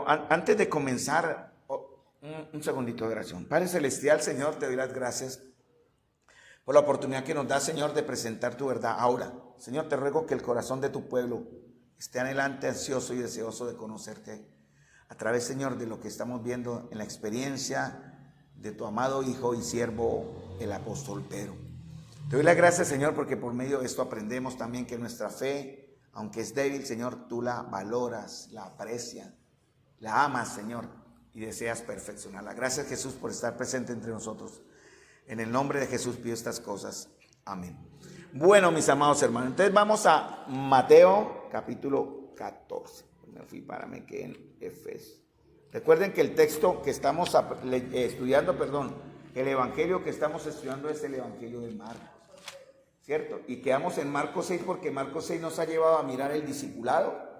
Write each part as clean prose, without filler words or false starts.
Pero antes de comenzar, un segundito de oración. Padre Celestial, Señor, te doy las gracias por la oportunidad que nos da, Señor, de presentar tu verdad ahora. Señor, te ruego que el corazón de tu pueblo esté anhelante, ansioso y deseoso de conocerte a través, Señor, de lo que estamos viendo en la experiencia de tu amado Hijo y siervo, el apóstol Pedro. Te doy las gracias, Señor, porque por medio de esto aprendemos también que nuestra fe, aunque es débil, Señor, tú la valoras, la aprecias, la amas, Señor, y deseas perfeccionarla. Gracias, Jesús, por estar presente entre nosotros. En el nombre de Jesús pido estas cosas. Amén. Bueno, mis amados hermanos, entonces vamos a Mateo capítulo 14. Me fui para me quedé en Efesios. Recuerden que el texto que estamos estudiando, el evangelio que estamos estudiando es el evangelio de Marcos, ¿cierto? Y quedamos en Marcos 6 porque Marcos 6 nos ha llevado a mirar el discipulado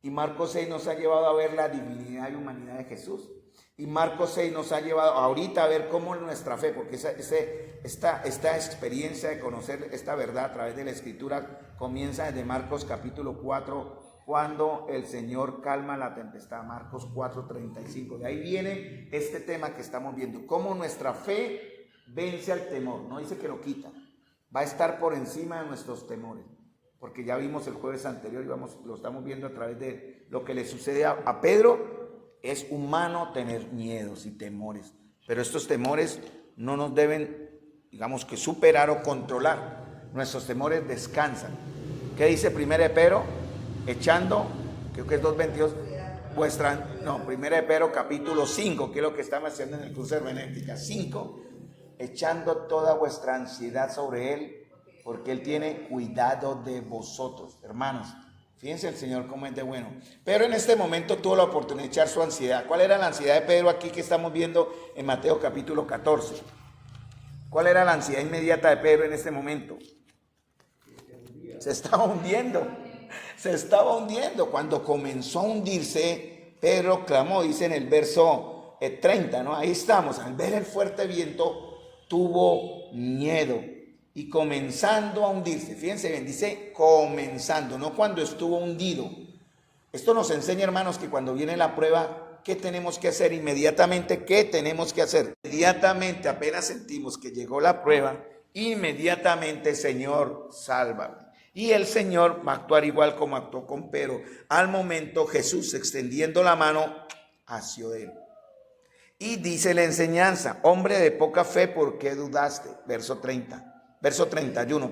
y Marcos 6 nos ha llevado a ver la divinidad y humanidad de Jesús. Y Marcos 6 nos ha llevado ahorita a ver cómo nuestra fe, porque esta experiencia de conocer esta verdad a través de la Escritura comienza desde Marcos capítulo 4, cuando el Señor calma la tempestad, Marcos 4:35. De ahí viene este tema que estamos viendo, cómo nuestra fe vence al temor. No dice que lo quita, va a estar por encima de nuestros temores, porque ya vimos el jueves anterior y lo estamos viendo a través de lo que le sucede a Pedro. Es humano tener miedos y temores, pero estos temores no nos deben, digamos que superar o controlar. Nuestros temores descansan. ¿Qué dice 1 de Pedro? Echando, creo que es 2:22, 1 de Pedro capítulo 5, que es lo que estamos haciendo en el curso de hermenéutica, 5, echando toda vuestra ansiedad sobre Él, porque Él tiene cuidado de vosotros. Hermanos, fíjense el Señor cómo es de bueno. Pero en este momento tuvo la oportunidad de echar su ansiedad. ¿Cuál era la ansiedad de Pedro aquí que estamos viendo en Mateo capítulo 14? ¿Cuál era la ansiedad inmediata de Pedro en este momento? Se estaba hundiendo. Cuando comenzó a hundirse, Pedro clamó, dice en el verso 30, ¿no? Ahí estamos. Al ver el fuerte viento, tuvo miedo. Y comenzando a hundirse, fíjense bien, dice comenzando, no cuando estuvo hundido. Esto nos enseña, hermanos, que cuando viene la prueba, ¿qué tenemos que hacer inmediatamente? ¿Qué tenemos que hacer? Inmediatamente, apenas sentimos que llegó la prueba, inmediatamente, Señor, sálvame. Y el Señor va a actuar igual como actuó con Pedro. Al momento, Jesús, extendiendo la mano, asió de él. Y dice la enseñanza, hombre de poca fe, ¿por qué dudaste? Verso 31,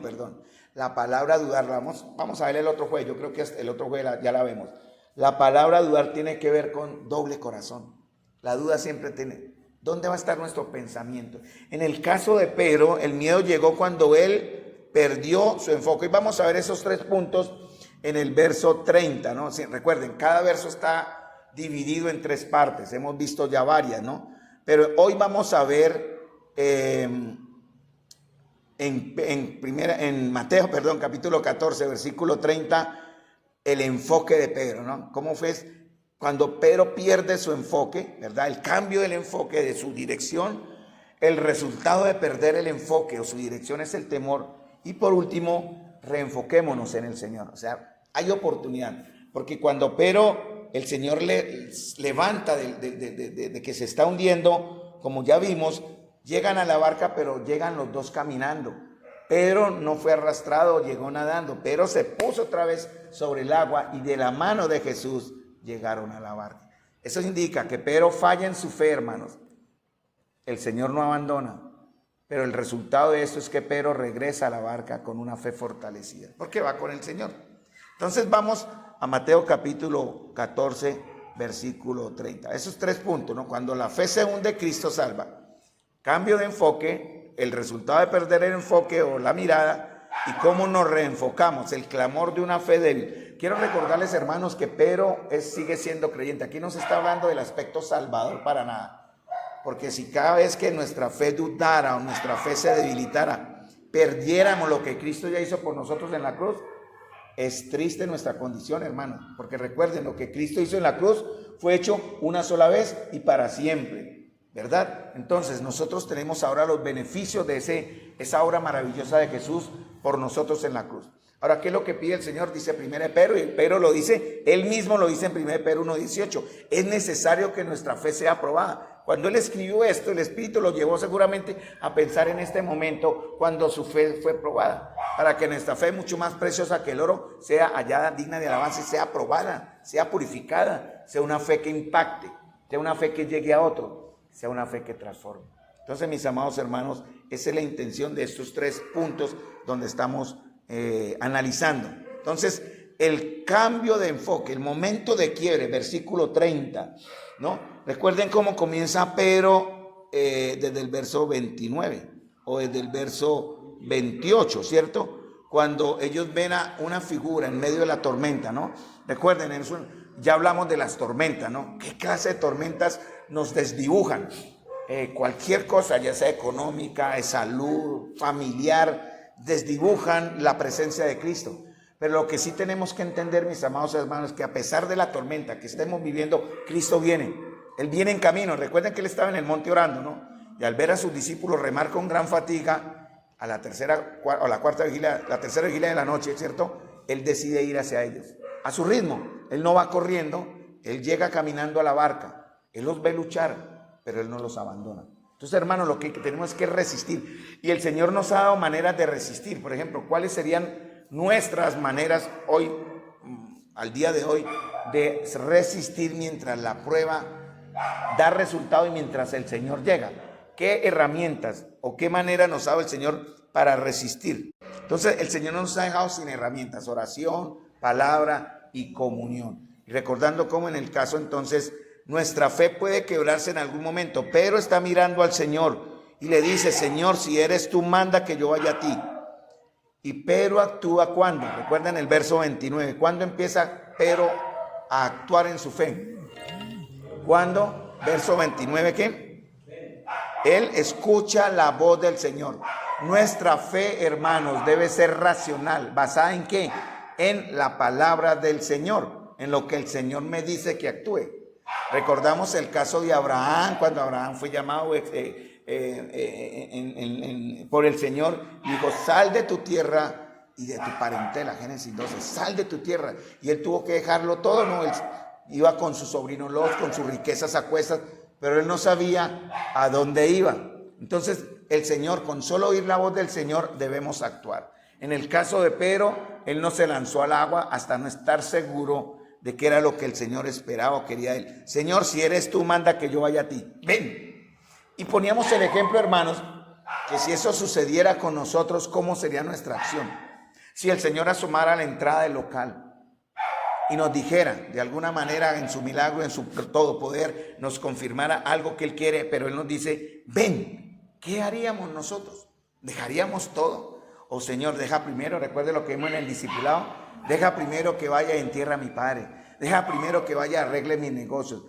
La palabra dudar, vamos a ver el otro jueves, yo creo que el otro jueves ya la vemos. La palabra dudar tiene que ver con doble corazón. La duda siempre tiene, ¿dónde va a estar nuestro pensamiento? En el caso de Pedro, el miedo llegó cuando él perdió su enfoque. Y vamos a ver esos 3 puntos en el verso 30, ¿no? Sí, recuerden, cada verso está dividido en 3 partes, hemos visto ya varias, ¿no? Pero hoy vamos a ver en Mateo, capítulo 14, versículo 30, el enfoque de Pedro, ¿no? ¿Cómo fue cuando Pedro pierde su enfoque, verdad? El cambio del enfoque, de su dirección, el resultado de perder el enfoque o su dirección es el temor. Y por último, reenfoquémonos en el Señor. O sea, hay oportunidad, porque cuando Pedro, el Señor le levanta de que se está hundiendo, como ya vimos, llegan a la barca, pero llegan los dos caminando. Pedro no fue arrastrado, llegó nadando. Pedro se puso otra vez sobre el agua y de la mano de Jesús llegaron a la barca. Eso indica que Pedro falla en su fe, hermanos. El Señor no abandona, pero el resultado de esto es que Pedro regresa a la barca con una fe fortalecida, porque va con el Señor. Entonces vamos a Mateo capítulo 14, versículo 30. Esos 3 puntos, ¿no? Cuando la fe se hunde, Cristo salva. Cambio de enfoque, el resultado de perder el enfoque o la mirada y cómo nos reenfocamos, el clamor de una fe débil. Quiero recordarles, hermanos, que Pedro sigue siendo creyente. Aquí no se está hablando del aspecto salvador para nada, porque si cada vez que nuestra fe dudara o nuestra fe se debilitara, perdiéramos lo que Cristo ya hizo por nosotros en la cruz, es triste nuestra condición, hermanos, porque recuerden, lo que Cristo hizo en la cruz fue hecho una sola vez y para siempre, ¿verdad? Entonces nosotros tenemos ahora los beneficios de esa obra maravillosa de Jesús por nosotros en la cruz. Ahora, ¿qué es lo que pide el Señor? Dice 1 Pedro, y Pedro lo dice, él mismo lo dice en 1 Pedro 1:18. Es necesario que nuestra fe sea aprobada. Cuando él escribió esto, el Espíritu lo llevó seguramente a pensar en este momento cuando su fe fue probada, para que nuestra fe, mucho más preciosa que el oro, sea hallada digna de alabanza y sea aprobada, sea purificada, sea una fe que impacte, sea una fe que llegue a otro, sea una fe que transforme. Entonces, mis amados hermanos, esa es la intención de estos 3 puntos donde estamos analizando. Entonces, el cambio de enfoque, el momento de quiebre, versículo 30, ¿no? Recuerden cómo comienza Pedro desde el verso 29 o desde el verso 28, ¿cierto? Cuando ellos ven a una figura en medio de la tormenta, ¿no? Recuerden, ya hablamos de las tormentas, ¿no? ¿Qué clase de tormentas nos desdibujan? Cualquier cosa, ya sea económica, de salud, familiar, desdibujan la presencia de Cristo. Pero lo que sí tenemos que entender, mis amados hermanos, que a pesar de la tormenta que estemos viviendo, Cristo viene. Él viene en camino. Recuerden que él estaba en el monte orando, ¿no? Y al ver a sus discípulos remar con gran fatiga, a la tercera vigilia de la noche, ¿cierto? Él decide ir hacia ellos, a su ritmo. Él no va corriendo, él llega caminando a la barca. Él los ve luchar, pero él no los abandona. Entonces, hermanos, lo que tenemos es que resistir. Y el Señor nos ha dado maneras de resistir. Por ejemplo, ¿cuáles serían nuestras maneras hoy, al día de hoy, de resistir mientras la prueba da resultado y mientras el Señor llega? ¿Qué herramientas o qué manera nos ha dado el Señor para resistir? Entonces, el Señor no nos ha dejado sin herramientas: oración, palabra y comunión. Y recordando cómo en el caso entonces nuestra fe puede quebrarse en algún momento. Pedro está mirando al Señor y le dice: Señor, si eres tú, manda que yo vaya a ti. Y Pedro actúa ¿cuándo? Recuerden el verso 29. ¿Cuándo empieza Pedro a actuar en su fe? ¿Cuándo? Verso 29, ¿qué? Él escucha la voz del Señor. Nuestra fe, hermanos, debe ser racional. ¿Basada en qué? En la palabra del Señor, en lo que el Señor me dice que actúe. Recordamos el caso de Abraham, cuando Abraham fue llamado por el Señor, dijo: sal de tu tierra y de tu parentela. Génesis 12, sal de tu tierra. Y él tuvo que dejarlo todo, ¿no? Él iba con su sobrino Lot, con sus riquezas a cuestas, pero él no sabía a dónde iba. Entonces, el Señor, con solo oír la voz del Señor, debemos actuar. En el caso de Pedro, él no se lanzó al agua hasta no estar seguro de qué era lo que el Señor esperaba o quería de él. Señor, si eres tú, manda que yo vaya a ti. Ven. Y poníamos el ejemplo, hermanos, que si eso sucediera con nosotros, ¿cómo sería nuestra acción? Si el Señor asomara a la entrada del local y nos dijera, de alguna manera, en su milagro, en su todo poder, nos confirmara algo que Él quiere, pero Él nos dice: ven, ¿qué haríamos nosotros? ¿Dejaríamos todo? O Señor, deja primero, recuerde lo que vimos en el discipulado, deja primero que vaya y entierre a mi padre, deja primero que vaya y arregle mis negocios.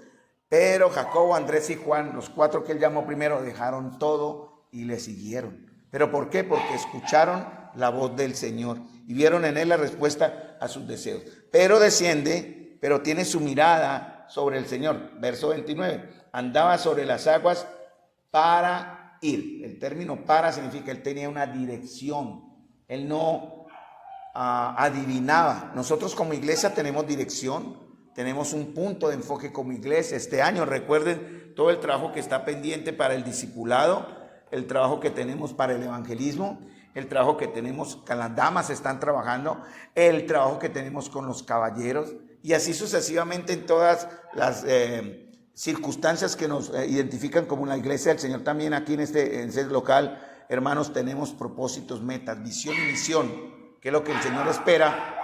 Pero Jacobo, Andrés y Juan, los 4 que Él llamó primero, dejaron todo y le siguieron. ¿Pero por qué? Porque escucharon la voz del Señor y vieron en Él la respuesta a sus deseos. Pero desciende, pero tiene su mirada sobre el Señor. Verso 29, andaba sobre las aguas para ir. El término para significa Él tenía una dirección. Él no adivinaba. Nosotros como iglesia tenemos dirección, tenemos un punto de enfoque como iglesia. Este año, recuerden todo el trabajo que está pendiente para el discipulado, el trabajo que tenemos para el evangelismo, el trabajo que tenemos con las damas están trabajando, el trabajo que tenemos con los caballeros, y así sucesivamente en todas las circunstancias que nos identifican como la iglesia del Señor. También aquí en este local, hermanos, tenemos propósitos, metas, visión y misión, que es lo que el Señor espera,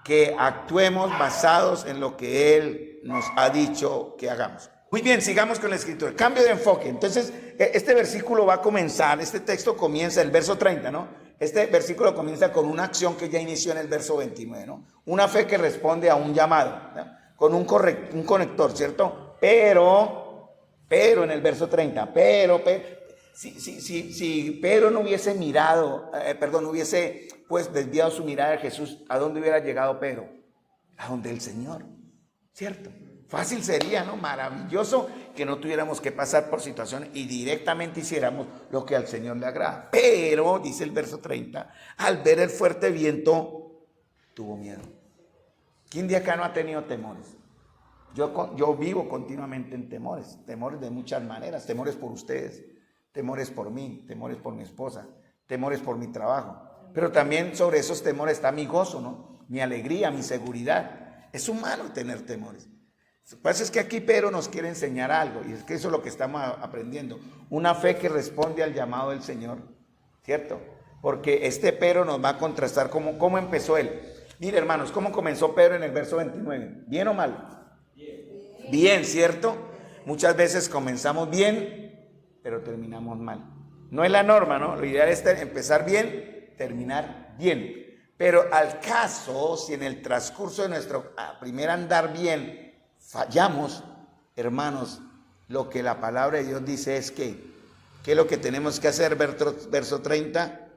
que actuemos basados en lo que Él nos ha dicho que hagamos. Muy bien, sigamos con la escritura. Cambio de enfoque. Entonces, este versículo va a comenzar, este texto comienza, el verso 30, ¿no? Este versículo comienza con una acción que ya inició en el verso 29, ¿no? Una fe que responde a un llamado, ¿no? Con un conector, ¿cierto? Pero en el verso 30, si Pedro no hubiese no hubiese pues desviado su mirada de Jesús, ¿a dónde hubiera llegado Pedro? A donde el Señor, ¿cierto? Fácil sería, ¿no? Maravilloso que no tuviéramos que pasar por situaciones y directamente hiciéramos lo que al Señor le agrada. Pero, dice el verso 30, al ver el fuerte viento, tuvo miedo. ¿Quién de acá no ha tenido temores? Yo vivo continuamente en temores de muchas maneras, temores por ustedes, temores por mí, temores por mi esposa, temores por mi trabajo. Pero también sobre esos temores está mi gozo, ¿no? Mi alegría, mi seguridad. Es humano tener temores. Lo que pasa es que aquí Pedro nos quiere enseñar algo, y es que eso es lo que estamos aprendiendo. Una fe que responde al llamado del Señor, ¿cierto? Porque este Pedro nos va a contrastar cómo empezó él. Mire, hermanos, ¿cómo comenzó Pedro en el verso 29? ¿Bien o mal? Bien, ¿cierto? Muchas veces comenzamos bien, pero terminamos mal. No es la norma, ¿no? Lo ideal es empezar bien, terminar bien. Pero al caso, si en el transcurso de nuestro primer andar bien fallamos, hermanos, lo que la palabra de Dios dice es que, ¿qué es lo que tenemos que hacer? Verso 30,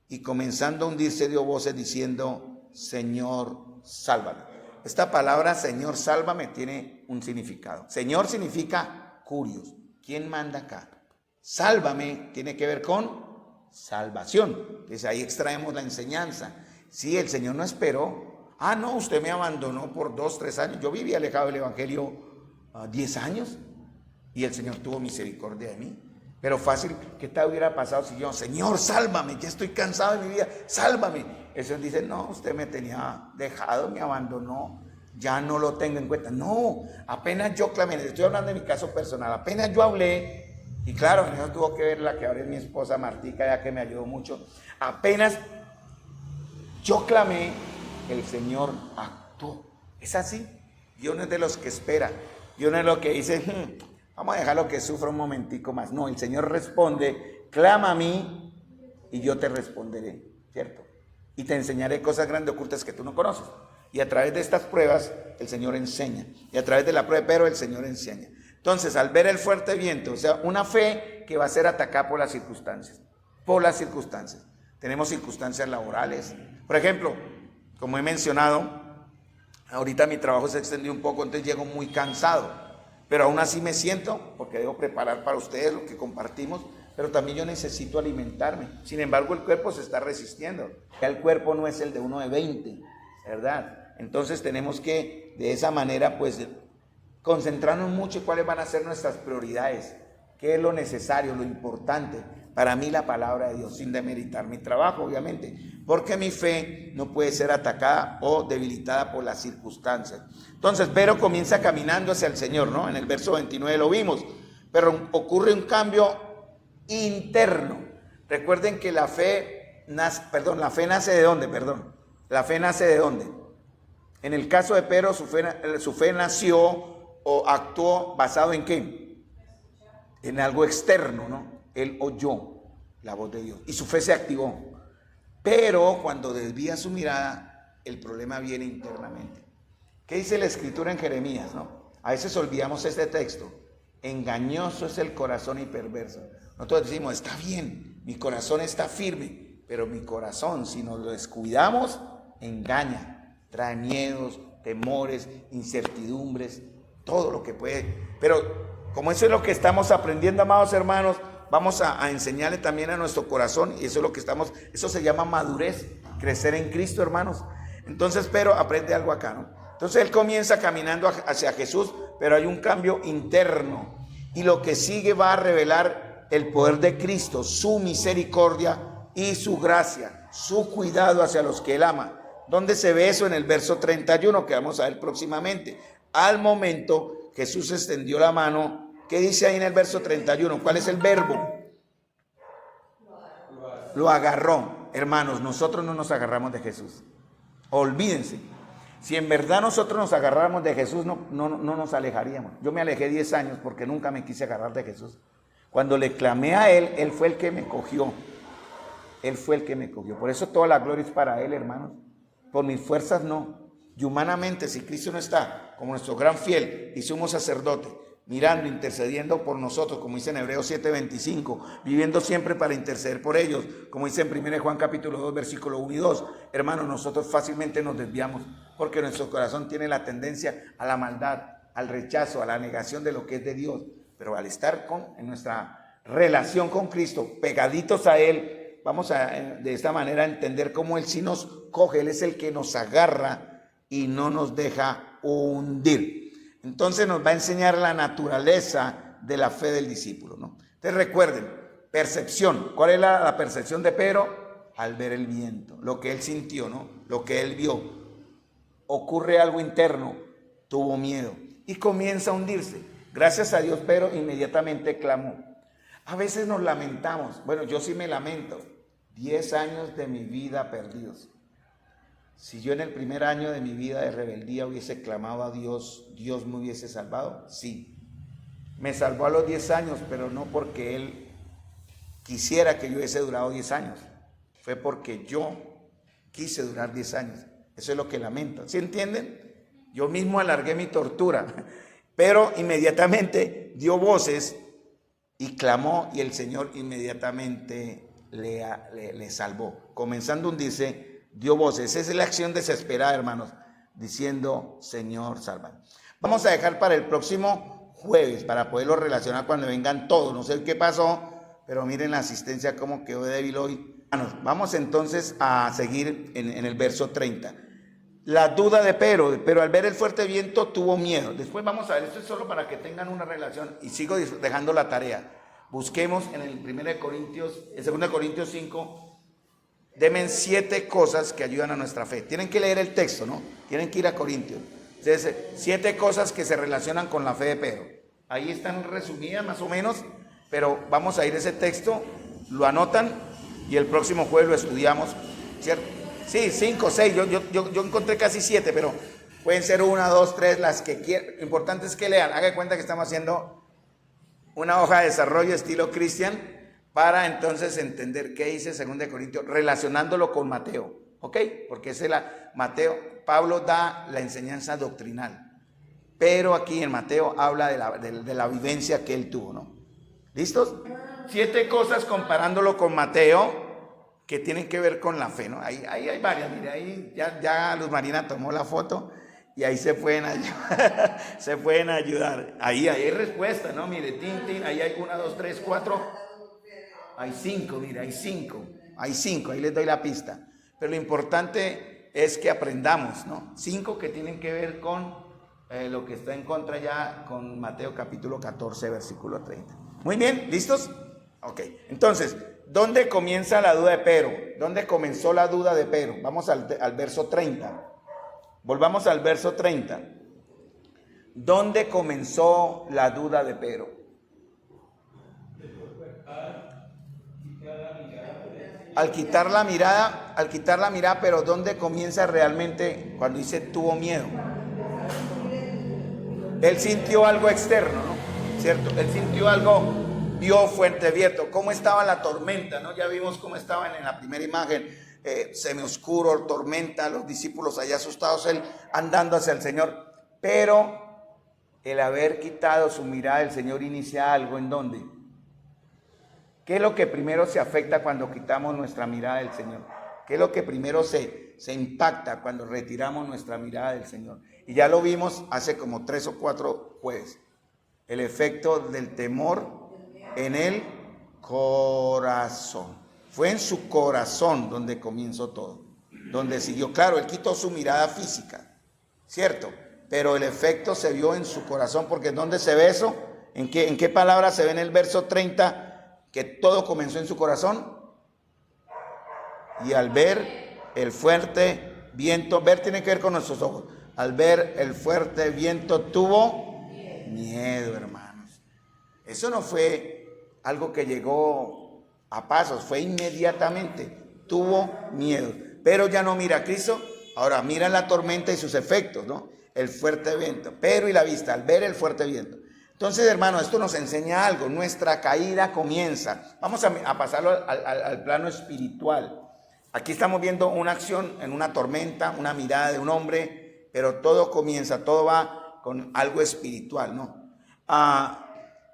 y comenzando a hundirse dio voces diciendo, Señor, sálvame. Esta palabra, Señor, sálvame, tiene un significado. Señor significa curios. ¿Quién manda acá? Sálvame tiene que ver con salvación. Entonces ahí extraemos la enseñanza. Sí, el Señor no esperó. No, usted me abandonó por 2, 3 años. Yo viví alejado del Evangelio 10 años y el Señor tuvo misericordia de mí. Pero fácil, ¿qué tal hubiera pasado si yo, Señor, sálvame, ya estoy cansado de mi vida, sálvame? El Señor dice, no, usted me tenía dejado, me abandonó, ya no lo tengo en cuenta. No, apenas yo clamé, estoy hablando de mi caso personal, apenas yo hablé, y claro, el Señor tuvo que ver la que ahora es mi esposa Martica, ya que me ayudó mucho. Apenas yo clamé, el Señor actuó. Es así. Dios no es de los que espera. Dios no es lo que dice, vamos a dejarlo que sufra un momentico más. No, el Señor responde, clama a mí y yo te responderé, ¿cierto? Y te enseñaré cosas grandes ocultas que tú no conoces. Y a través de estas pruebas el Señor enseña. Y a través de la prueba, pero el Señor enseña. Entonces, al ver el fuerte viento, o sea, una fe que va a ser atacada por las circunstancias. Por las circunstancias. Tenemos circunstancias laborales. Por ejemplo, como he mencionado, ahorita mi trabajo se extendió un poco, entonces llego muy cansado. Pero aún así me siento, porque debo preparar para ustedes lo que compartimos, pero también yo necesito alimentarme. Sin embargo, el cuerpo se está resistiendo. Ya el cuerpo no es el de uno de 20, ¿verdad? Entonces tenemos que, de esa manera, pues, concentrarnos mucho en cuáles van a ser nuestras prioridades, qué es lo necesario, lo importante. Para mí la palabra de Dios, sin demeritar mi trabajo, obviamente, porque mi fe no puede ser atacada o debilitada por las circunstancias. Entonces, Pedro comienza caminando hacia el Señor, ¿no? En el verso 29 lo vimos, pero ocurre un cambio interno. Recuerden que la fe nace ¿de dónde? La fe nace ¿de dónde? En el caso de Pedro, su fe nació o actuó basado ¿en qué? En algo externo, ¿no? Él oyó la voz de Dios y su fe se activó. Pero cuando desvía su mirada, el problema viene internamente. ¿Qué dice la Escritura en Jeremías, no? A veces olvidamos este texto. Engañoso es el corazón y perverso. Nosotros decimos, está bien, mi corazón está firme, pero mi corazón, si nos lo descuidamos, engaña, trae miedos, temores, incertidumbres, todo lo que puede. Pero como eso es lo que estamos aprendiendo, amados hermanos, vamos a enseñarle también a nuestro corazón, y eso es lo que eso se llama madurez, crecer en Cristo, hermanos. Entonces, pero aprende algo acá, ¿no? Entonces él comienza caminando hacia Jesús, pero hay un cambio interno, y lo que sigue va a revelar el poder de Cristo, su misericordia y su gracia, su cuidado hacia los que él ama. ¿Dónde se ve eso? En el verso 31, que vamos a ver próximamente. Al momento Jesús extendió la mano. ¿Qué dice ahí en el verso 31? ¿Cuál es el verbo? Lo agarró. Hermanos, nosotros no nos agarramos de Jesús. Olvídense. Si en verdad nosotros nos agarráramos de Jesús, no nos alejaríamos. Yo me alejé 10 años porque nunca me quise agarrar de Jesús. Cuando le clamé a Él, Él fue el que me cogió. Él fue el que me cogió. Por eso toda la gloria es para Él, hermanos. Por mis fuerzas no. Y humanamente, si Cristo no está como nuestro gran fiel y sumo sacerdote, mirando, intercediendo por nosotros, como dice en Hebreos 7:25, viviendo siempre para interceder por ellos, como dice en 1 Juan capítulo 2, versículo 1 y 2, hermanos, nosotros fácilmente nos desviamos, porque nuestro corazón tiene la tendencia a la maldad, al rechazo, a la negación de lo que es de Dios, pero al estar en nuestra relación con Cristo, pegaditos a Él, vamos a de esta manera entender cómo Él sí nos coge, Él es el que nos agarra y no nos deja hundir. Entonces nos va a enseñar la naturaleza de la fe del discípulo, ¿no? Entonces recuerden, percepción. ¿Cuál es la percepción de Pedro? Al ver el viento, lo que él sintió, ¿no? Lo que él vio. Ocurre algo interno, tuvo miedo y comienza a hundirse. Gracias a Dios, Pedro inmediatamente clamó. A veces nos lamentamos. Bueno, yo sí me lamento. 10 años de mi vida perdidos. Si yo en el primer año de mi vida de rebeldía hubiese clamado a Dios, ¿Dios me hubiese salvado? Sí. Me salvó a los 10 años, pero no porque Él quisiera que yo hubiese durado 10 años. Fue porque yo quise durar 10 años. Eso es lo que lamento. ¿Sí entienden? Yo mismo alargué mi tortura, pero inmediatamente dio voces y clamó, y el Señor inmediatamente le salvó. Comenzando a hundirse, dio voces. Esa es la acción desesperada, hermanos, diciendo: Señor, sálvame. Vamos a dejar para el próximo jueves para poderlo relacionar cuando vengan todos. No sé qué pasó, pero miren la asistencia cómo quedó débil hoy. Vamos entonces a seguir en el verso 30. La duda de Pedro, pero al ver el fuerte viento tuvo miedo. Después vamos a ver, esto es solo para que tengan una relación, y sigo dejando la tarea. Busquemos en el 2 Corintios 5, denme 7 cosas que ayudan a nuestra fe. Tienen que leer el texto, ¿no? Tienen que ir a Corintios. Entonces, 7 cosas que se relacionan con la fe de Pedro. Ahí están resumidas más o menos, pero vamos a ir a ese texto, lo anotan y el próximo jueves lo estudiamos, ¿cierto? Sí, 5, 6, yo encontré casi 7, pero pueden ser 1, 2, 3, las que quieran. Lo importante es que lean. Haga de cuenta que estamos haciendo una hoja de desarrollo estilo Cristian para entonces entender qué dice 2 Corintios, relacionándolo con Mateo, ¿ok? Porque ese es Mateo, Pablo da la enseñanza doctrinal, pero aquí en Mateo habla de la vivencia que él tuvo, ¿no? ¿Listos? 7 cosas comparándolo con Mateo que tienen que ver con la fe, ¿no? Ahí hay varias, mire, ahí ya Luz Marina tomó la foto y ahí se pueden ayudar, se pueden ayudar. Ahí hay respuesta, ¿no? Mire, tin, ahí hay 1, 2, 3, 4, hay 5, mire, hay 5, ahí les doy la pista. Pero lo importante es que aprendamos, ¿no? 5 que tienen que ver con lo que está en contra ya con Mateo capítulo 14, versículo 30. Muy bien, ¿listos? Ok, entonces, ¿dónde comienza la duda de Pedro? ¿Dónde comenzó la duda de Pedro? Vamos al verso 30. Volvamos al verso 30. ¿Dónde comenzó la duda de Pedro? Al quitar la mirada, pero ¿dónde comienza realmente cuando dice tuvo miedo? Él sintió algo externo, ¿no? ¿Cierto? Él sintió algo, vio fuerte viento. ¿Cómo estaba la tormenta, no? Ya vimos cómo estaban en la primera imagen, semioscuro, tormenta, los discípulos allá asustados, él andando hacia el Señor. Pero el haber quitado su mirada del Señor inicia algo, ¿en dónde? ¿Qué es lo que primero se afecta cuando quitamos nuestra mirada del Señor? ¿Qué es lo que primero se impacta cuando retiramos nuestra mirada del Señor? Y ya lo vimos hace como 3 o 4 jueves. El efecto del temor en el corazón. Fue en su corazón donde comenzó todo. Donde siguió. Claro, él quitó su mirada física, ¿cierto? Pero el efecto se vio en su corazón, porque ¿dónde se ve eso? ¿En qué palabra se ve en el verso 30? Que todo comenzó en su corazón. Y al ver el fuerte viento, ver tiene que ver con nuestros ojos. Al ver el fuerte viento tuvo miedo, hermanos. Eso no fue algo que llegó a pasos, fue inmediatamente. Tuvo miedo, pero ya no mira a Cristo, ahora mira la tormenta y sus efectos, ¿no? El fuerte viento, pero y la vista, al ver el fuerte viento. Entonces, hermano, esto nos enseña algo. Nuestra caída comienza. Vamos a pasarlo al plano espiritual. Aquí estamos viendo una acción en una tormenta, una mirada de un hombre, pero todo comienza, todo va con algo espiritual, ¿no?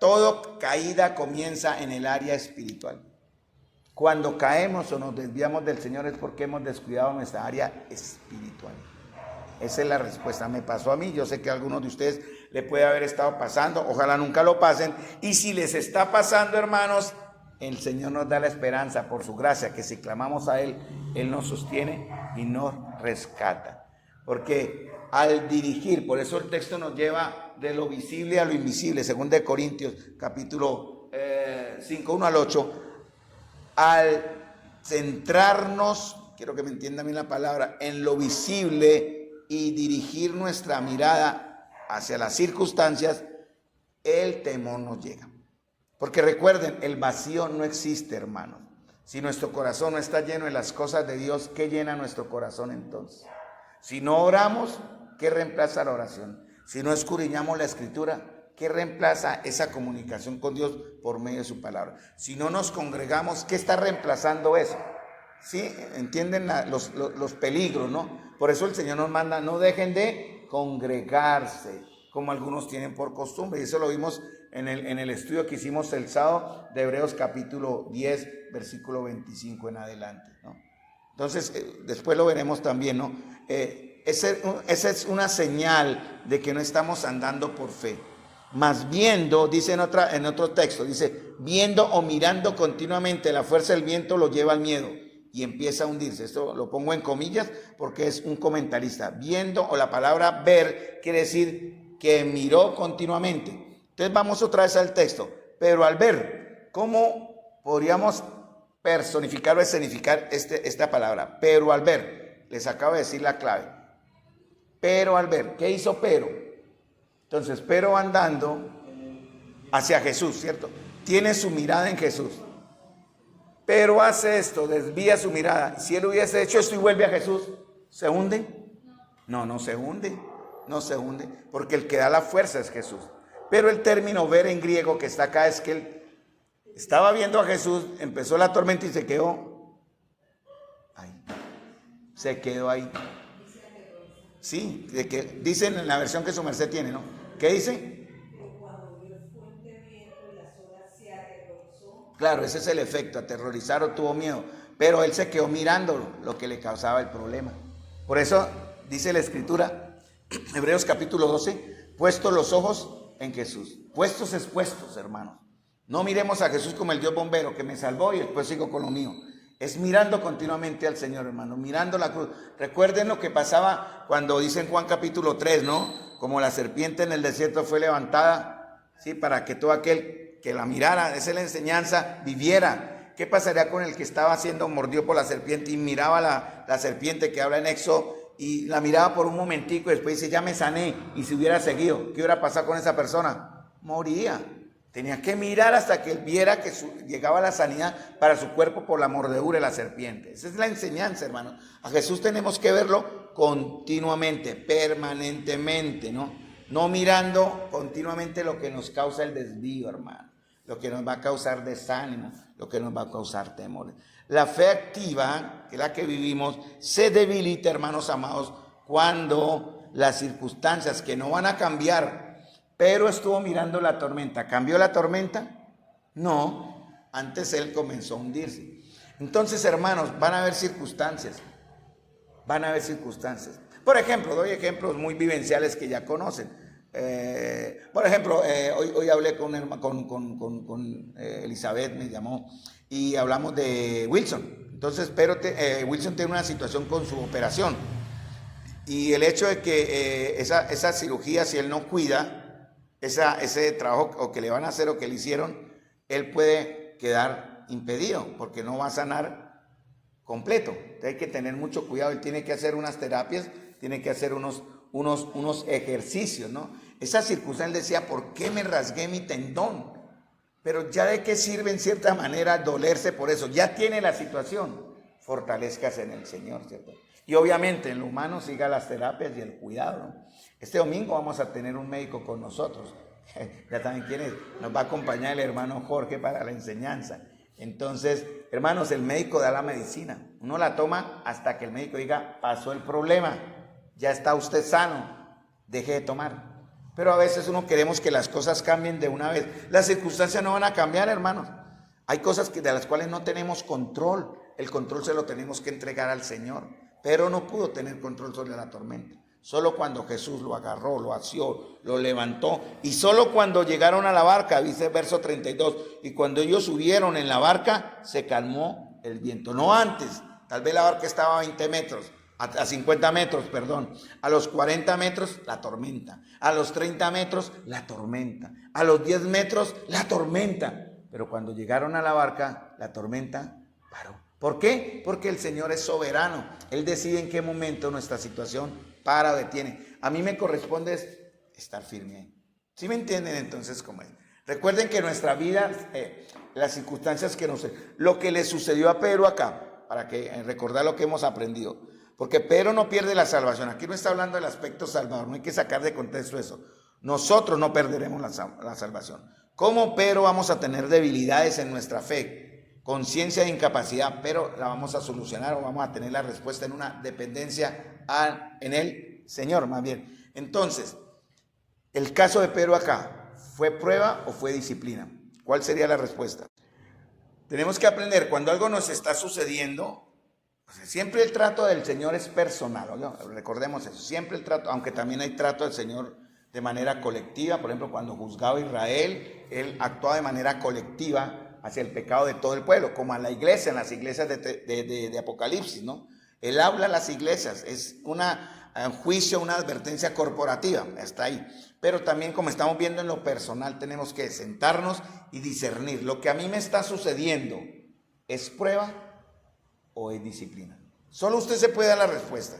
Todo caída comienza en el área espiritual. Cuando caemos o nos desviamos del Señor es porque hemos descuidado nuestra área espiritual. Esa es la respuesta. Me pasó a mí, yo sé que a algunos de ustedes le puede haber estado pasando, ojalá nunca lo pasen. Y si les está pasando, hermanos, el Señor nos da la esperanza por su gracia, que si clamamos a Él, Él nos sostiene y nos rescata. Porque al dirigir, por eso el texto nos lleva de lo visible a lo invisible, según de Corintios, capítulo 5, 1 al 8, al centrarnos, quiero que me entiendan bien la palabra, en lo visible y dirigir nuestra mirada hacia las circunstancias, el temor nos llega. Porque recuerden, el vacío no existe, hermanos. Si nuestro corazón no está lleno de las cosas de Dios, ¿qué llena nuestro corazón entonces? Si no oramos, ¿qué reemplaza la oración? Si no escudriñamos la Escritura, ¿qué reemplaza esa comunicación con Dios por medio de su palabra? Si no nos congregamos, ¿qué está reemplazando eso? ¿Sí? ¿Entienden los peligros, no? Por eso el Señor nos manda, no dejen de congregarse, como algunos tienen por costumbre. Y eso lo vimos en el estudio que hicimos el sábado de Hebreos capítulo 10, versículo 25 en adelante, ¿no? Entonces, después lo veremos también, ¿no? Esa es una señal de que no estamos andando por fe. Mas viendo, dice en otro texto, dice, viendo o mirando continuamente la fuerza del viento lo lleva al miedo y empieza a hundirse. Esto lo pongo en comillas porque es un comentarista. Viendo, o la palabra ver, quiere decir que miró continuamente. Entonces vamos otra vez al texto. Pero al ver, ¿cómo podríamos personificar o escenificar esta palabra? Pero al ver, les acabo de decir la clave. Pero al ver, ¿qué hizo Pero? Entonces, Pero andando hacia Jesús, ¿cierto? Tiene su mirada en Jesús. Pero hace esto, desvía su mirada. Si él hubiese hecho esto y vuelve a Jesús, ¿se hunde? No se hunde. No se hunde, porque el que da la fuerza es Jesús. Pero el término ver en griego que está acá es que él estaba viendo a Jesús, empezó la tormenta y se quedó ahí. Se quedó ahí. Sí, de que dicen en la versión que su merced tiene, ¿no? ¿Qué dice? Claro, ese es el efecto, aterrorizar o tuvo miedo. Pero él se quedó mirando lo que le causaba el problema. Por eso dice la Escritura, Hebreos capítulo 12, puestos los ojos en Jesús. Puestos expuestos, hermanos. No miremos a Jesús como el Dios bombero que me salvó y después sigo con lo mío. Es mirando continuamente al Señor, hermano, mirando la cruz. Recuerden lo que pasaba cuando dice en Juan capítulo 3, ¿no? Como la serpiente en el desierto fue levantada, ¿sí? Para que todo aquel que la mirara, esa es la enseñanza, viviera. ¿Qué pasaría con el que estaba siendo mordido por la serpiente y miraba la serpiente que habla en Éxodo y la miraba por un momentico y después dice, ya me sané, y si hubiera seguido, ¿qué hubiera pasado con esa persona? Moría. Tenía que mirar hasta que él viera que llegaba la sanidad para su cuerpo por la mordedura de la serpiente. Esa es la enseñanza, hermano. A Jesús tenemos que verlo continuamente, permanentemente, ¿no? No mirando continuamente lo que nos causa el desvío, hermano. Lo que nos va a causar desánimo, lo que nos va a causar temores. La fe activa, que es la que vivimos, se debilita, hermanos amados, cuando las circunstancias que no van a cambiar, pero estuvo mirando la tormenta. ¿Cambió la tormenta? No, antes él comenzó a hundirse. Entonces, hermanos, van a haber circunstancias. Van a haber circunstancias. Por ejemplo, doy ejemplos muy vivenciales que ya conocen. Por ejemplo, hoy hablé con Elizabeth, me llamó, y hablamos de Wilson. Entonces, pero Wilson tiene una situación con su operación. Y el hecho de que esa cirugía, si él no cuida, ese trabajo o que le van a hacer o que le hicieron, él puede quedar impedido porque no va a sanar completo. Entonces hay que tener mucho cuidado. Él tiene que hacer unas terapias, tiene que hacer unos ejercicios, ¿no? Esa circunstancia él decía, ¿por qué me rasgué mi tendón? Pero ya de qué sirve en cierta manera dolerse por eso. Ya tiene la situación. Fortalezcase en el Señor, ¿cierto? Y obviamente en lo humano siga las terapias y el cuidado, ¿no? Este domingo vamos a tener un médico con nosotros. Ya también nos va a acompañar el hermano Jorge para la enseñanza. Entonces, hermanos, el médico da la medicina. Uno la toma hasta que el médico diga, pasó el problema, ya está usted sano, deje de tomar. Pero a veces uno queremos que las cosas cambien de una vez. Las circunstancias no van a cambiar, hermanos. Hay cosas de las cuales no tenemos control. El control se lo tenemos que entregar al Señor. Pero no pudo tener control sobre la tormenta. Solo cuando Jesús lo agarró, lo asió, lo levantó, y solo cuando llegaron a la barca, dice el verso 32, y cuando ellos subieron en la barca, se calmó el viento. No antes, tal vez la barca estaba a 20 metros, a 50 metros, perdón. A los 40 metros, la tormenta. A los 30 metros, la tormenta. A los 10 metros, la tormenta. Pero cuando llegaron a la barca, la tormenta paró. ¿Por qué? Porque el Señor es soberano. Él decide en qué momento nuestra situación para o detiene. A mí me corresponde estar firme ahí. ¿Sí me entienden entonces cómo es? Recuerden que nuestra vida, las circunstancias lo que le sucedió a Pedro acá, para que recordar lo que hemos aprendido. Porque Pedro no pierde la salvación. Aquí no está hablando del aspecto salvador. No hay que sacar de contexto eso. Nosotros no perderemos la salvación. ¿Cómo Pedro vamos a tener debilidades en nuestra fe? Conciencia de incapacidad, pero la vamos a solucionar o vamos a tener la respuesta en una dependencia en el Señor, más bien. Entonces, el caso de Pedro acá, ¿fue prueba o fue disciplina? ¿Cuál sería la respuesta? Tenemos que aprender cuando algo nos está sucediendo. Siempre el trato del Señor es personal, ¿no? Recordemos eso, siempre el trato, aunque también hay trato del Señor de manera colectiva. Por ejemplo, cuando juzgaba a Israel, Él actuaba de manera colectiva hacia el pecado de todo el pueblo, como a la iglesia, en las iglesias de Apocalipsis, ¿no? Él habla a las iglesias, es un juicio, una advertencia corporativa, está ahí. Pero también, como estamos viendo en lo personal, tenemos que sentarnos y discernir. ¿Lo que a mí me está sucediendo es prueba o es disciplina? Solo usted se puede dar la respuesta.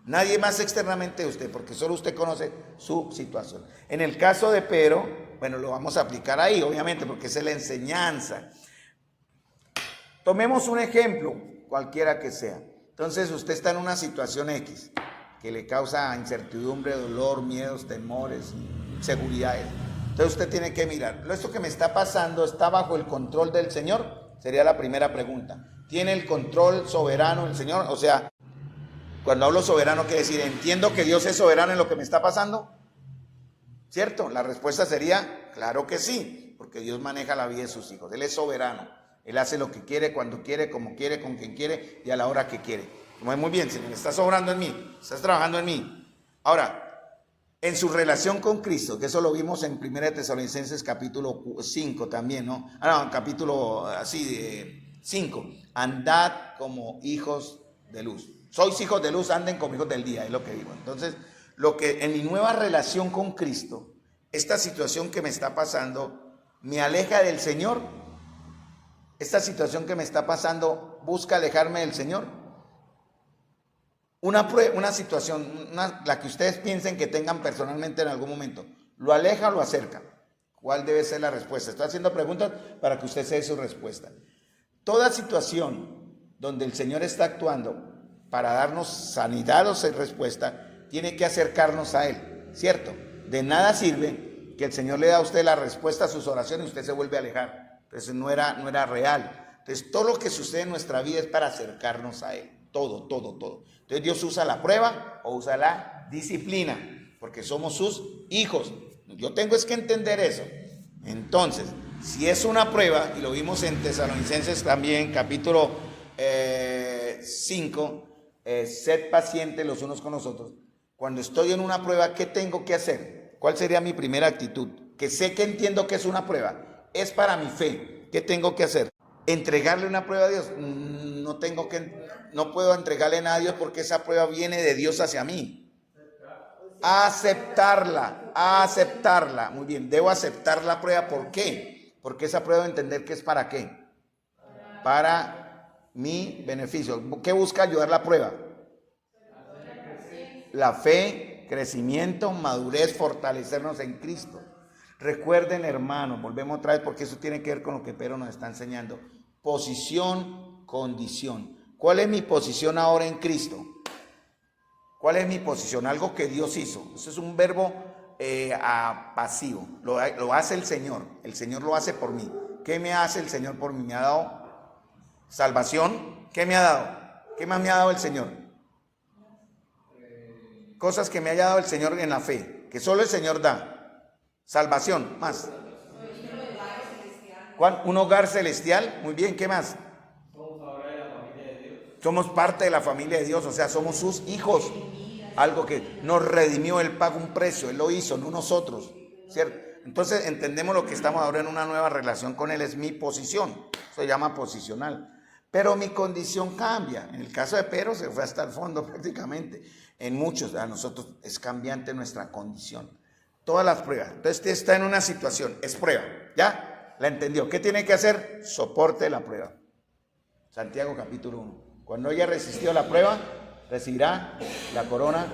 Nadie más externamente de usted, porque solo usted conoce su situación. En el caso de Pedro, bueno, lo vamos a aplicar ahí, obviamente, porque es la enseñanza. Tomemos un ejemplo, cualquiera que sea. Entonces, usted está en una situación X, que le causa incertidumbre, dolor, miedos, temores, inseguridades. Entonces, usted tiene que mirar, ¿esto que me está pasando está bajo el control del Señor? Sería la primera pregunta. ¿Tiene el control soberano el Señor? O sea, cuando hablo soberano, ¿qué decir? ¿Entiendo que Dios es soberano en lo que me está pasando? ¿Cierto? La respuesta sería, claro que sí, porque Dios maneja la vida de sus hijos. Él es soberano. Él hace lo que quiere, cuando quiere, como quiere, con quien quiere y a la hora que quiere. Muy bien, Señor, estás obrando en mí, estás trabajando en mí. Ahora, en su relación con Cristo, que eso lo vimos en 1 Tesalonicenses capítulo 5 también, ¿no? Capítulo 5. Andad como hijos de luz. Sois hijos de luz, anden como hijos del día, es lo que digo. Entonces, lo que en mi nueva relación con Cristo, esta situación que me está pasando, me aleja del Señor. Esta situación que me está pasando, busca alejarme del Señor. Una situación, la que ustedes piensen que tengan personalmente en algún momento, ¿lo aleja o lo acerca? ¿Cuál debe ser la respuesta? Estoy haciendo preguntas para que usted se dé su respuesta. Toda situación donde el Señor está actuando para darnos sanidad o ser respuesta, tiene que acercarnos a Él, ¿cierto? De nada sirve que el Señor le da a usted la respuesta a sus oraciones y usted se vuelve a alejar. Entonces no era real. Entonces todo lo que sucede en nuestra vida es para acercarnos a Él. Todo. Entonces Dios usa la prueba o usa la disciplina, porque somos sus hijos. Yo tengo que entender eso. Entonces, si es una prueba, y lo vimos en Tesalonicenses también, capítulo 5, sed pacientes los unos con los otros. Cuando estoy en una prueba, ¿qué tengo que hacer? ¿Cuál sería mi primera actitud? Que sé que entiendo que es una prueba, es para mi fe. ¿Qué tengo que hacer? ¿Entregarle una prueba a Dios? No puedo entregarle nada a Dios porque esa prueba viene de Dios hacia mí. Aceptarla. Muy bien, debo aceptar la prueba. ¿Por qué? Porque esa prueba debo entender que es para qué. Para mi beneficio. ¿Qué busca ayudar la prueba? La fe, crecimiento, madurez, fortalecernos en Cristo. Recuerden, hermanos, volvemos otra vez porque eso tiene que ver con lo que Pedro nos está enseñando. Posición, condición. ¿Cuál es mi posición ahora en Cristo? ¿Cuál es mi posición? Algo que Dios hizo. Eso es un verbo pasivo. Lo hace el Señor. El Señor lo hace por mí. ¿Qué me hace el Señor por mí? ¿Me ha dado salvación? ¿Qué me ha dado? ¿Qué más me ha dado el Señor? Cosas que me haya dado el Señor en la fe, que solo el Señor da. Salvación, más. Un hogar celestial, muy bien, ¿qué más? Somos parte de la familia de Dios, o sea, somos sus hijos. algo que nos redimió, Él pagó un precio, Él lo hizo, no nosotros, ¿cierto? Entonces entendemos lo que estamos ahora en una nueva relación con Él, es mi posición, eso se llama posicional. Pero mi condición cambia. En el caso de Pedro se fue hasta el fondo prácticamente. En muchos, a nosotros es cambiante nuestra condición. Todas las pruebas. Entonces usted está en una situación, es prueba, ¿ya? ¿La entendió? ¿Qué tiene que hacer? Soporte la prueba. Santiago capítulo 1. Cuando haya resistido la prueba, recibirá la corona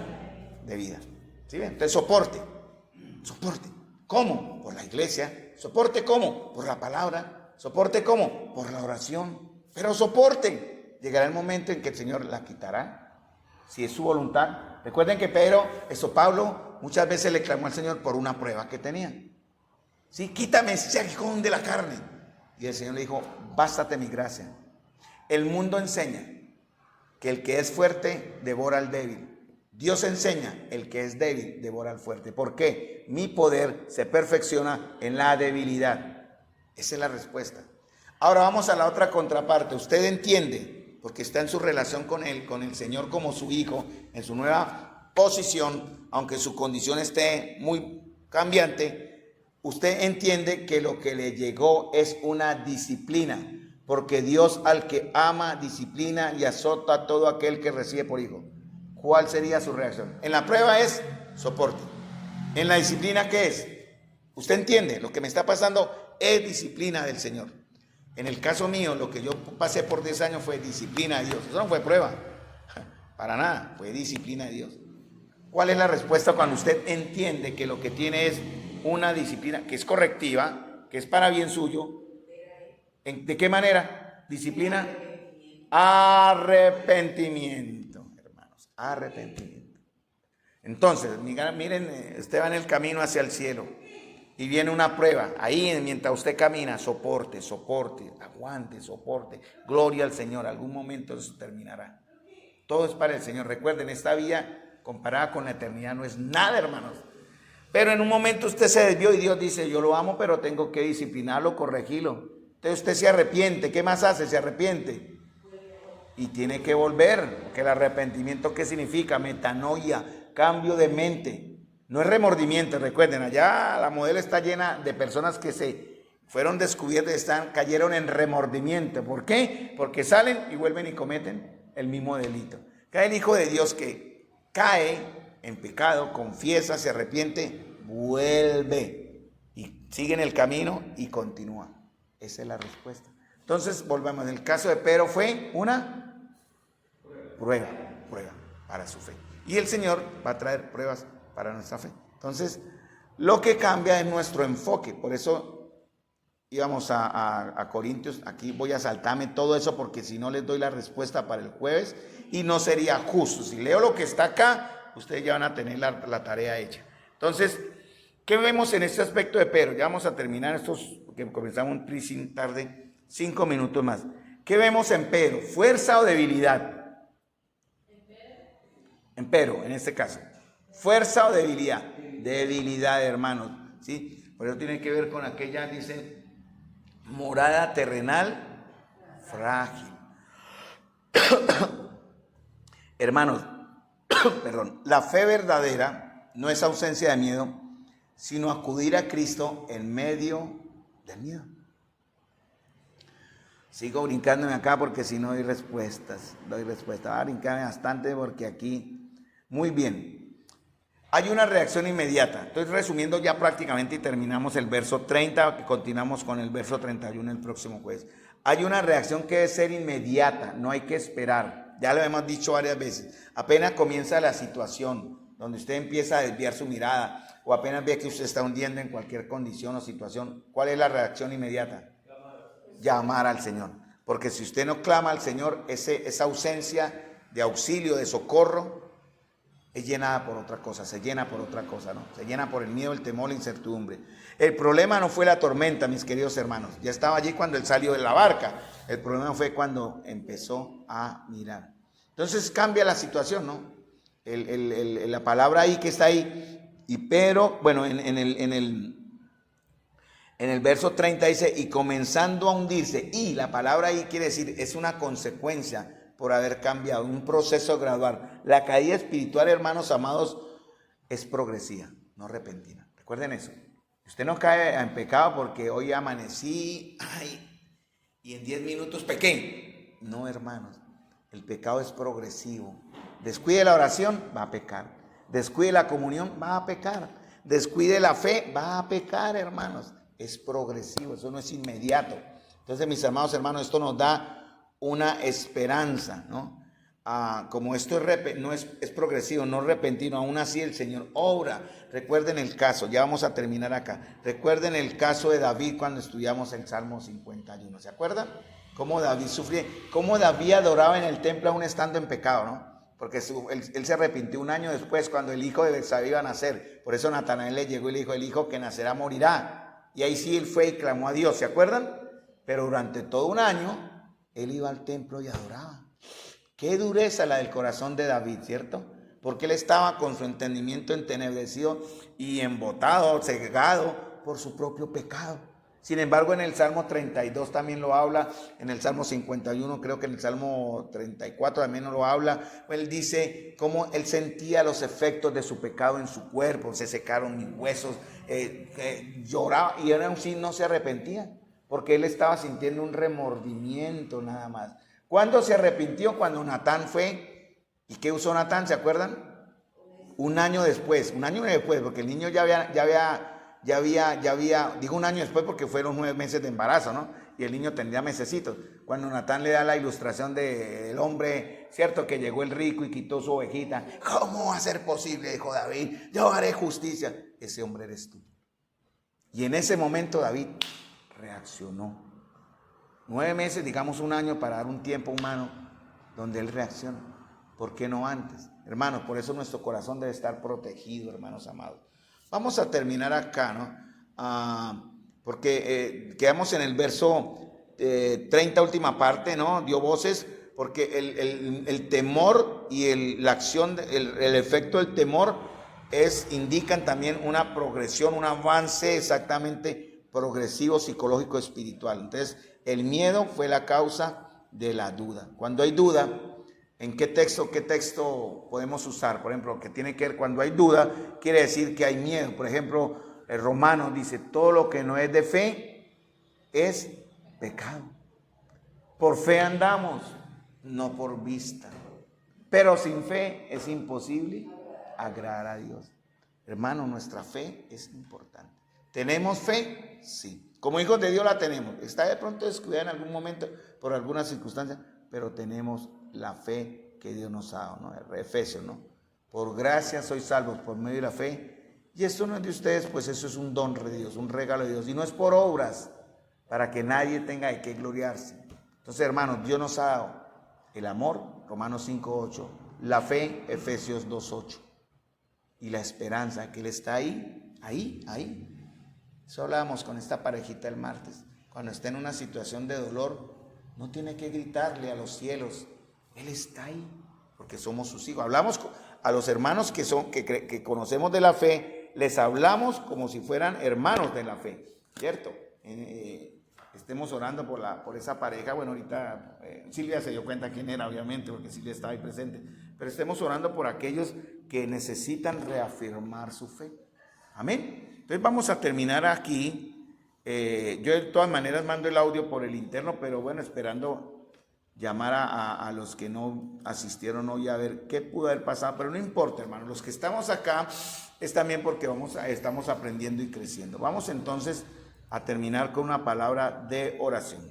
de vida. ¿Sí ven? Entonces soporte. ¿Cómo? Por la iglesia. ¿Soporte cómo? Por la palabra. ¿Soporte cómo? Por la oración. Pero soporte. Llegará el momento en que el Señor la quitará, si es su voluntad. Recuerden que Pablo muchas veces le clamó al Señor por una prueba que tenía. Sí, quítame ese aguijón de la carne. Y el Señor le dijo, bástate mi gracia. El mundo enseña que el que es fuerte devora al débil. Dios enseña, el que es débil devora al fuerte. ¿Por qué? Mi poder se perfecciona en la debilidad. Esa es la respuesta. Ahora vamos a la otra contraparte. Usted entiende, porque está en su relación con Él, con el Señor como su hijo, en su nueva posición, aunque su condición esté muy cambiante, usted entiende que lo que le llegó es una disciplina, porque Dios al que ama disciplina y azota a todo aquel que recibe por hijo. ¿Cuál sería su reacción? En la prueba es soporte. En la disciplina, ¿qué es? Usted entiende, lo que me está pasando es disciplina del Señor. En el caso mío, lo que yo pasé por 10 años fue disciplina de Dios. Eso no fue prueba, para nada, fue disciplina de Dios. ¿Cuál es la respuesta cuando usted entiende que lo que tiene es una disciplina que es correctiva, que es para bien suyo? ¿De qué manera? Disciplina, arrepentimiento, hermanos, arrepentimiento. Entonces, miren, usted va en el camino hacia el cielo y viene una prueba. Ahí, mientras usted camina, soporte, aguante, soporte. Gloria al Señor, algún momento eso terminará. Todo es para el Señor. Recuerden, esta vida comparada con la eternidad no es nada, hermanos. Pero en un momento usted se desvió y Dios dice, yo lo amo, pero tengo que disciplinarlo, corregirlo. Entonces usted se arrepiente. ¿Qué más hace? Se arrepiente. Y tiene que volver, porque el arrepentimiento, ¿qué significa? Metanoia, cambio de mente. No es remordimiento, recuerden, allá la modelo está llena de personas que se fueron descubiertas, cayeron en remordimiento. ¿Por qué? Porque salen y vuelven y cometen el mismo delito. Cae el Hijo de Dios que cae en pecado, confiesa, se arrepiente, vuelve y sigue en el camino y continúa. Esa es la respuesta. Entonces, volvemos. En el caso de Pedro fue una prueba para su fe. Y el Señor va a traer pruebas para nuestra fe. Entonces, lo que cambia es nuestro enfoque. Por eso íbamos a Corintios. Aquí voy a saltarme todo eso porque si no les doy la respuesta para el jueves y no sería justo. Si leo lo que está acá, ustedes ya van a tener la tarea hecha. Entonces, ¿qué vemos en este aspecto de Pedro? Ya vamos a terminar estos, que comenzamos un prisín tarde, 5 minutos más. ¿Qué vemos en Pedro? ¿Fuerza o debilidad? En Pedro, en este caso. ¿Fuerza o debilidad? Debilidad, hermanos, ¿sí? Por eso tiene que ver con aquella, dice, morada terrenal frágil. Hermanos, perdón, la fe verdadera no es ausencia de miedo, sino acudir a Cristo en medio del miedo. Sigo brincándome acá porque si no doy respuestas. Voy a brincarme bastante porque aquí... Muy bien. Hay una reacción inmediata. Estoy resumiendo ya prácticamente y terminamos el verso 30, continuamos con el verso 31 el próximo jueves. Hay una reacción que debe ser inmediata, no hay que esperar. Ya lo hemos dicho varias veces. Apenas comienza la situación, donde usted empieza a desviar su mirada, o apenas ve que usted está hundiendo en cualquier condición o situación, ¿cuál es la reacción inmediata? Llamar al Señor. Porque si usted no clama al Señor, esa ausencia de auxilio, de socorro, es llenada por otra cosa, se llena por otra cosa, ¿no? Se llena por el miedo, el temor, la incertidumbre. El problema no fue la tormenta, mis queridos hermanos. Ya estaba allí cuando él salió de la barca. El problema fue cuando empezó a mirar. Entonces cambia la situación, ¿no? La palabra ahí que está ahí. Y Pedro, bueno, en el verso 30 dice, y comenzando a hundirse. Y la palabra ahí quiere decir, es una consecuencia por haber cambiado, un proceso gradual. La caída espiritual, hermanos amados, es progresiva, no repentina. Recuerden eso. Usted no cae en pecado porque hoy amanecí y en 10 minutos pequé. No, hermanos, el pecado es progresivo. Descuide la oración, va a pecar. Descuide la comunión, va a pecar. Descuide la fe, va a pecar, hermanos. Es progresivo, eso no es inmediato. Entonces, mis amados hermanos, esto nos da una esperanza, ¿no? Como esto es progresivo, no repentino, aún así el Señor obra. Recuerden el caso, ya vamos a terminar acá. Recuerden el caso de David cuando estudiamos el Salmo 51. ¿Se acuerdan? Cómo David sufría, cómo David adoraba en el templo aún estando en pecado, ¿no? Porque él se arrepintió un año después cuando el hijo de Betsabé iba a nacer. Por eso Natanael le llegó y le dijo, el hijo que nacerá morirá. Y ahí sí él fue y clamó a Dios, ¿se acuerdan? Pero durante todo un año él iba al templo y adoraba. Qué dureza la del corazón de David, ¿cierto? Porque él estaba con su entendimiento entenebrecido y embotado, cegado por su propio pecado. Sin embargo, en el Salmo 32 también lo habla, en el Salmo 51, creo que en el Salmo 34 también lo habla. Él dice cómo él sentía los efectos de su pecado en su cuerpo, se secaron mis huesos, lloraba y aún así no se arrepentía, porque él estaba sintiendo un remordimiento nada más. ¿Cuándo se arrepintió? Cuando Natán fue. ¿Y qué usó Natán? ¿Se acuerdan? Un año después, porque el niño ya había, digo un año después porque fueron 9 meses de embarazo, ¿no? Y el niño tendría mesecitos. Cuando Natán le da la ilustración del hombre, ¿cierto? Que llegó el rico y quitó su ovejita. ¿Cómo va a ser posible? Dijo David, yo haré justicia. Ese hombre eres tú. Y en ese momento David reaccionó. 9 meses, digamos un año para dar un tiempo humano donde él reacciona. ¿Por qué no antes? Hermanos, por eso nuestro corazón debe estar protegido, hermanos amados. Vamos a terminar acá, ¿no? Porque quedamos en el verso 30, última parte, ¿no? Dio voces, porque el temor y la acción, el efecto del temor indican también una progresión, un avance exactamente progresivo, psicológico, espiritual. Entonces, el miedo fue la causa de la duda. Cuando hay duda, ¿en qué texto podemos usar? Por ejemplo, que tiene que ver cuando hay duda, quiere decir que hay miedo. Por ejemplo, el Romano dice, todo lo que no es de fe es pecado. Por fe andamos, no por vista. Pero sin fe es imposible agradar a Dios. Hermano, nuestra fe es importante. ¿Tenemos fe? Sí. Como hijos de Dios la tenemos. Está de pronto descuidada en algún momento por alguna circunstancia, pero tenemos la fe que Dios nos ha dado, ¿no? Efesios, ¿no? Por gracia sois salvos por medio de la fe. Y esto no es de ustedes, pues eso es un don de Dios, un regalo de Dios. Y no es por obras, para que nadie tenga de qué gloriarse. Entonces, hermanos, Dios nos ha dado el amor, Romanos 5:8, la fe, Efesios 2:8, y la esperanza, que Él está ahí. Eso hablábamos con esta parejita el martes. Cuando está en una situación de dolor, no tiene que gritarle a los cielos. Él está ahí, porque somos sus hijos. Hablamos a los hermanos que conocemos de la fe, les hablamos como si fueran hermanos de la fe, ¿cierto? Estemos orando por esa pareja. Bueno, ahorita Silvia se dio cuenta quién era, obviamente, porque Silvia estaba ahí presente. Pero estemos orando por aquellos que necesitan reafirmar su fe. Amén. Entonces vamos a terminar aquí. Yo de todas maneras mando el audio por el interno, pero bueno, esperando llamar a los que no asistieron hoy a ver qué pudo haber pasado. Pero no importa, hermano. Los que estamos acá es también porque estamos aprendiendo y creciendo. Vamos entonces a terminar con una palabra de oración.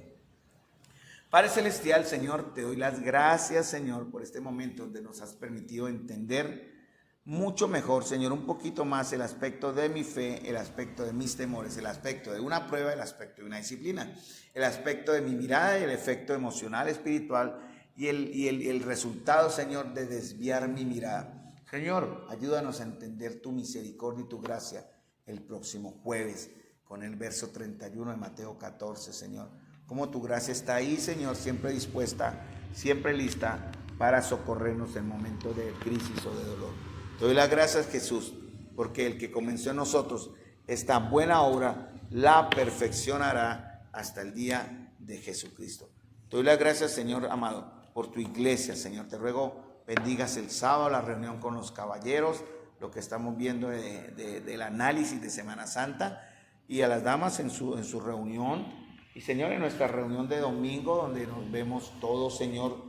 Padre Celestial, Señor, te doy las gracias, Señor, por este momento donde nos has permitido entender mucho mejor, Señor, un poquito más el aspecto de mi fe, el aspecto de mis temores, el aspecto de una prueba, el aspecto de una disciplina, el aspecto de mi mirada y el efecto emocional, espiritual y el resultado, Señor, de desviar mi mirada. Señor, ayúdanos a entender tu misericordia y tu gracia el próximo jueves con el verso 31 de Mateo 14, Señor. Como tu gracia está ahí, Señor, siempre dispuesta, siempre lista para socorrernos en momentos de crisis o de dolor. Te doy las gracias, Jesús, porque el que comenzó en nosotros esta buena obra la perfeccionará hasta el día de Jesucristo. Te doy las gracias, Señor amado, por tu iglesia, Señor. Te ruego bendigas el sábado, la reunión con los caballeros, lo que estamos viendo del análisis de Semana Santa, y a las damas en su reunión. Y Señor, en nuestra reunión de domingo, donde nos vemos todos, Señor,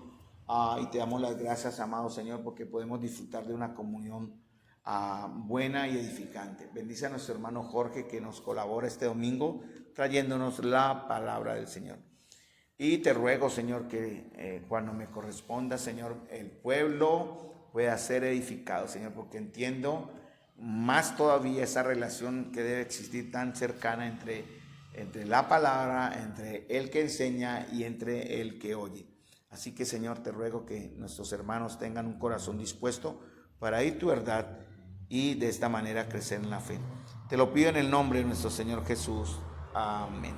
y te damos las gracias, amado Señor, porque podemos disfrutar de una comunión buena y edificante. Bendice a nuestro hermano Jorge, que nos colabora este domingo trayéndonos la palabra del Señor. Y te ruego, Señor, que cuando me corresponda, Señor, el pueblo pueda ser edificado, Señor, porque entiendo más todavía esa relación que debe existir tan cercana entre la palabra, entre el que enseña y entre el que oye. Así que, Señor, te ruego que nuestros hermanos tengan un corazón dispuesto para ir tu verdad y de esta manera crecer en la fe. Te lo pido en el nombre de nuestro Señor Jesús. Amén.